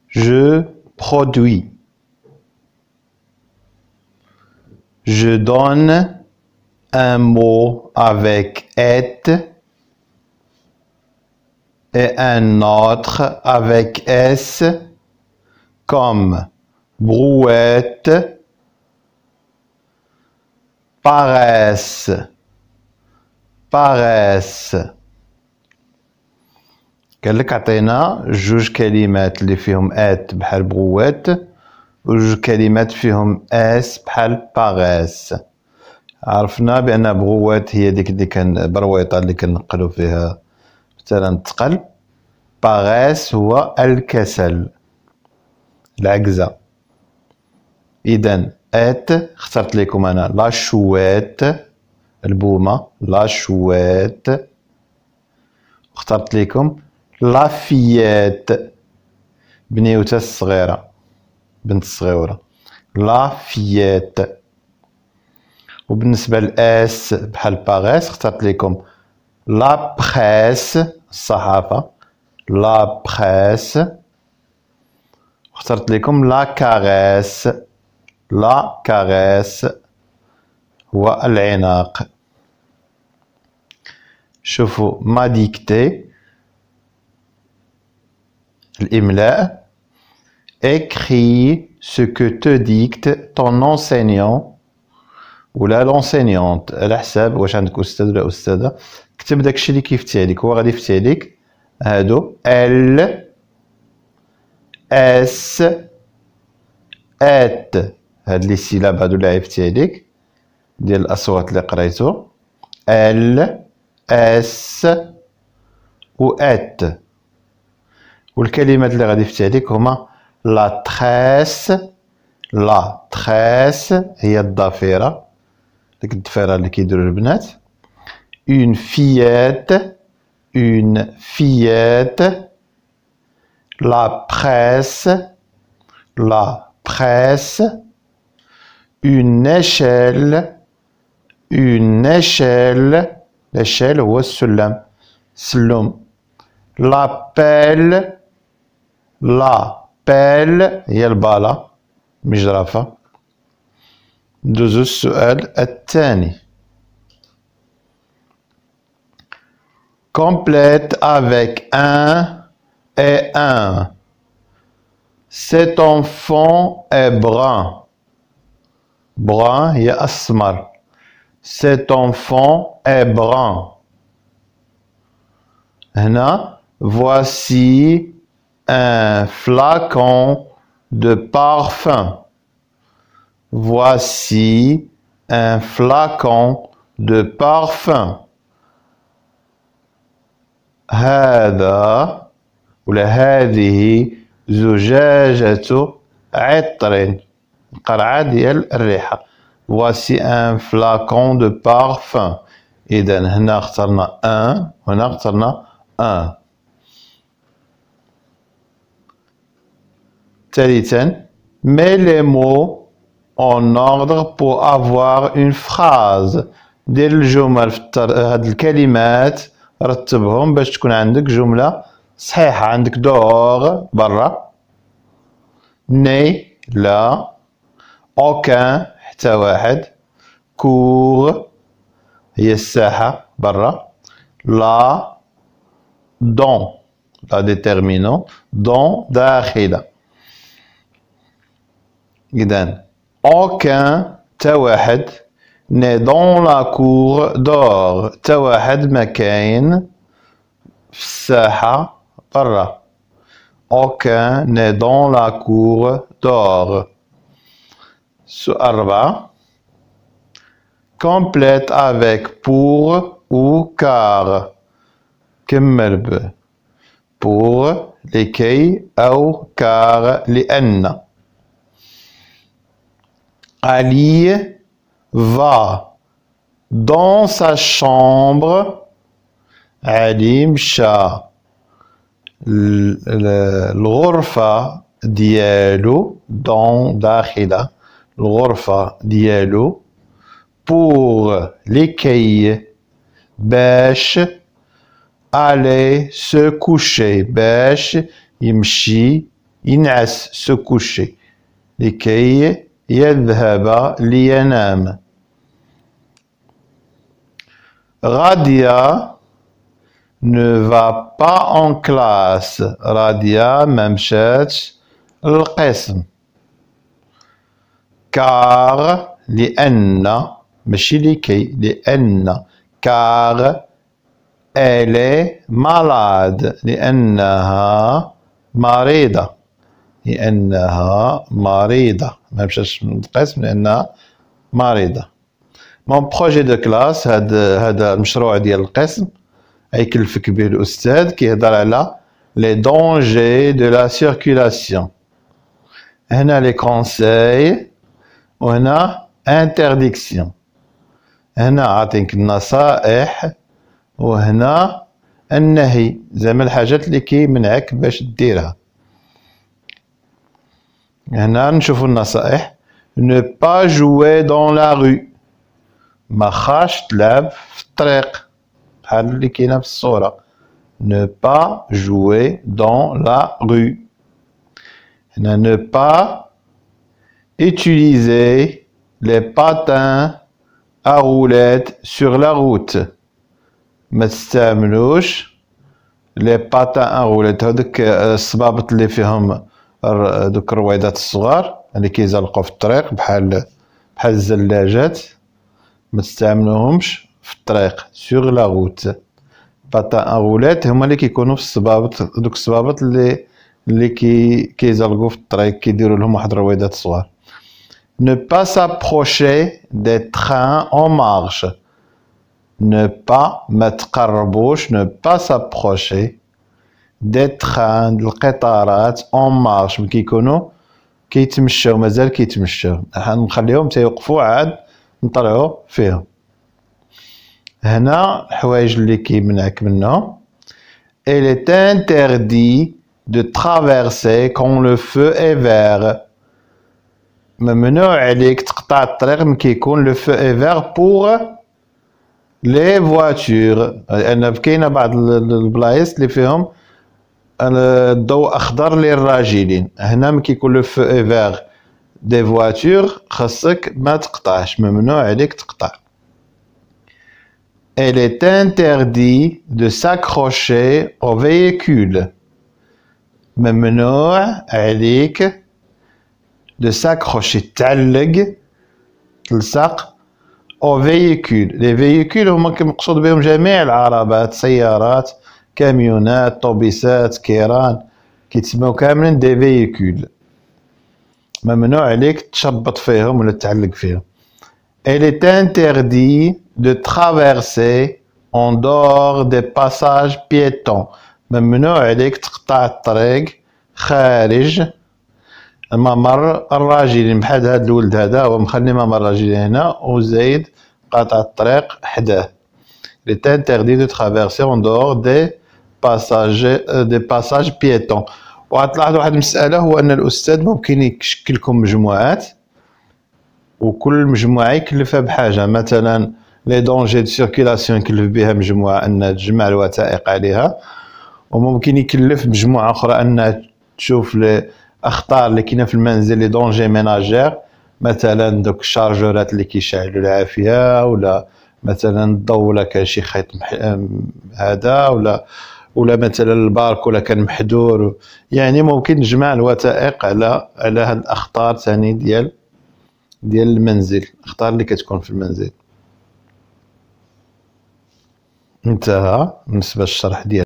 Je produis. Je donne un mot avec et et un autre avec s comme brouette, paresse, paresse. قال لك عطينا جوج كلمات اللي فيهم ات بحال بروات وجوج كلمات فيهم اس بحال باريس. عرفنا بان بروات هي ديك اللي كان برويطه اللي كنقلو فيها مثلا الثقل. باريس هو الكسل العجزه. اذا ات اخترت لكم انا لا شوات البومه لا شوات. اخترت لكم لا فيات بنيوته الصغيره بنت الصغيره لا فيات. وبالنسبه لاس بحال باريس اخترت لكم لا بريس الصحافه لا بريس. اخترت لكم لا كاريس لا كاريس هو العناق. شوفوا ما ديكتي الإملاء. Écris ce que te dicte ton enseignant ولا l'enseignante على حساب واش عندك أستاذ ولا أستاذة. كتب داكشي اللي كيفتي عليك. هو غادي يفتي عليك هادو ال اس ات هاد لي سيلاب هادو اللي عيفتي عليك ديال الأصوات اللي قريتو ال اس و ات. والكلمات اللي غادي يفتي عليك هما لا تريس. لا تريس هي الضفيرة ديك الضفيرة اللي كيديرو البنات. اون فيات اون فيات. لا بريس لا بريس. اون échelle اون échelle. l'échelle هو السلم سلم. لا بيل لا بيل هي البالة مجرفة. ندوزو السؤال الثاني. Complète avec un et un. Cet enfant est brun. Brun هي أسمر. Cet enfant est brun. هنا voici un flacon de parfum. Voici un flacon de parfum. هذا ولا هذه زجاجة عطر قرعة ديال الريحة. Voici un flacon de parfum. إذا هنا اخترنا un وهنا اخترنا un. ثالثا mets les mots en ordre pour avoir une phrase. دير الجمل في هاد الكلمات رتبهم باش تكون عندك جملة صحيحة. عندك دور برا ني لا aucun حتى واحد كور هي الساحة برا لا دون لا ديتيرمينون دون داخلة. إذن aucun تا واحد ني دون لا كور دور تا واحد ما كاين في الساحة برا aucun ني دون لا كور دور. سؤال 4 complète avec pour ou car. كمل ب pour لكي أو car لأن. Ali va dans sa chambre. علي مشى الغرفة ديالو دون داخلة الغرفة ديالو pour لكي باش aller se coucher باش يمشي ينعس se coucher لكي يذهب لينام. غادية ne va pas en classe. غادية ما مشاتش للقسم. car لأن ماشي لكي لأن car elle est malade لأنها مريضة ما مشاتش للقسم لأنها مريضة. مون بروجي دو كلاس هذا المشروع ديال القسم يكلفك به الأستاذ كيهضر على لي دونجي دو لا سيركيلاسيون. هنا لي كونساي وهنا انترديكسيون. هنا عاطينك النصائح وهنا النهي زعما الحاجات اللي كيمنعك باش ديرها. هنا نشوفو النصائح ne pas jouer dans la rue ما خاش تلعب في الطريق بحال اللي كاينه في الصورة ne pas jouer dans la rue. هنا ne pas utiliser les patins à roulettes sur la route ما تستعملوش لي باتان ان روليت هذوك الصبابط اللي فيهم دوك الرويضات الصغار اللي كيزلقوا في الطريق بحال الزلاجات ما تستعملوهمش في الطريق سور لا روت. باتان ان روليت هما اللي كيكونوا في الصبابط دوك الصبابط اللي كيزلقوا في الطريق كيديروا لهم واحد الرويضات صغار. ne pas s'approcher des trains en marche ne pas ما تقربوش ne pas s'approcher des trains القطارات en marche ملي كيكونوا كيتمشاو مازال كيتمشاو نخليهم تيوقفوا عاد نطلعوا فيهم. هنا الحوايج اللي كيمنعك منهم il est interdit de traverser quand le feu est vert ممنوع عليك تقطع الطريق ملي كيكون لو فو اي فيغ بور لي فواتور لان كاينه بعض البلايص اللي فيهم الضوء اخضر للراجلين. هنا ملي كيكون لو فو اي فيغ دي فواتور خاصك ما تقطعش ممنوع عليك تقطع. il est interdit de s'accrocher au véhicule ممنوع عليك de s'accrocher تعلق تلصق au véhicule. les véhicules هما مقصود بهم جميع العربات سيارات كاميونات طوبيسات كيران كيتسموا كاملين دي véhicules ممنوع عليك تشبط فيهم ولا تعلق فيهم. il est interdit de traverser en dehors des passages piétons ممنوع عليك تقطع الطريق خارج ممر الراجلين بحال هاد الولد هذا هو مخلي ممر الراجلين هنا وزايد قاطع الطريق حداه. il est interdit de traverser en dehors des passages piétons. وغتلاحظوا واحد المسألة هو أن الأستاذ ممكن يشكل لكم مجموعات وكل مجموعة يكلفها بحاجة مثلا لي دونجي دو سيركيلاسيون يكلف بها مجموعة أنها تجمع الوثائق عليها وممكن يكلف مجموعة أخرى أنها تشوف الأخطار اللي كاينة في المنزل لي دونجي ميناجير مثلا دوك الشارجورات اللي كيشعلوا العافية ولا مثلا الضوء ولا كان شي خيط هذا ولا مثلا البارك ولا كان محدور يعني ممكن نجمع الوثائق على هاد الأخطار ثاني ديال المنزل الأخطار اللي كتكون في المنزل. انتهى بالنسبة للشرح ديال